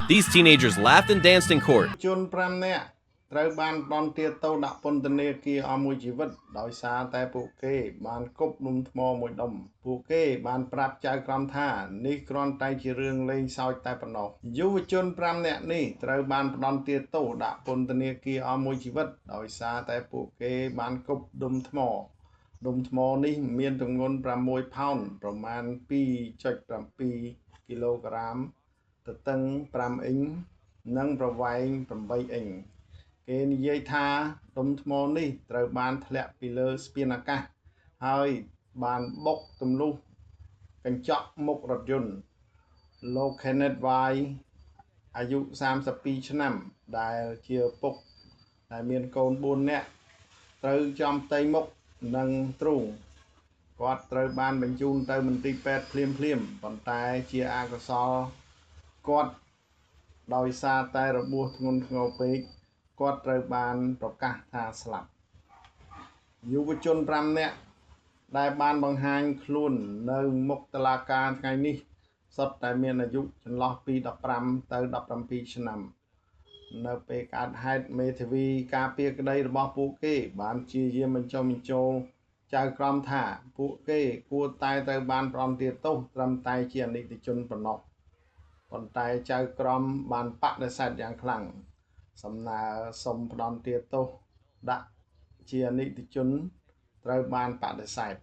These teenagers laughed and danced in court. ជន5នាក់ត្រូវបានផ្ដន្ទាទោសដាក់ពន្ធនាគារអស់មួយជីវិតដោយសារតែពួកគេបានគប់លំថ្មមួយដុំពួកគេបានប្រាប់ចៅក្រមថានេះគ្រាន់តែជារឿងលេងសើចតែប៉ុណ្ណោះយុវជន5នាក់នេះត្រូវបានផ្ដន្ទាទោសដាក់ពន្ធនាគារអស់មួយជីវិតដោយសារតែពួកគេបានគប់ដុំថ្មនេះមានទម្ងន់6ផោនប្រមាណ2.7គីឡូក្រាមទទឹង5អ៊ីងនិងប្រវែង8អ៊ីងគេនិយាយថាដុំថ្មនេះត្រូវបានធ្លាក់ពីលើស្ពានអាកាសហើយបានបុកទម្លុះកញ្ចក់មុខរថយន្តលោក Kenneth White អាយុ32ឆ្នាំដែលជាឪពុកដែលមានកូន4នាក់ត្រូវចំផ្ទៃមុខនិងទ្រូងគាត់ត្រូវបានបញ្ជូនទៅមន្ទីរពេទ្យភ្លាមប៉ុន្តែជាអកុសលគាត់ដោយសារតែរបួសធ្ងន់ធ្ងរពេកគាត់ត្រូវបានប្រកាសថាស្លាប់យុវជន5នាក់ដែលបានបង្ហាញខ្លួននៅមុខតុលាការថ្ងៃនេះសុទ្ធតែមានអាយុចន្លោះពី15ទៅ17ឆ្នាំនៅពេលកើតហេតុមេធាវីការពារក្តីរបស់ពួកគេបានព្យាយាមបញ្ចុះបញ្ចូលចៅក្រមថាពួកគេគួរតែត្រូវបានផ្ដន្ទាទោសត្រឹមតែជាអនិច្ចជនប៉ុណ្ណោះប៉ុន្តែចៅក្រមបានបដិសេធយ៉ាងខ្លាំងសំណើសុំផ្ដន្ទាទោសដាក់ជាអនិច្ចជនត្រូវបានបដិសេធ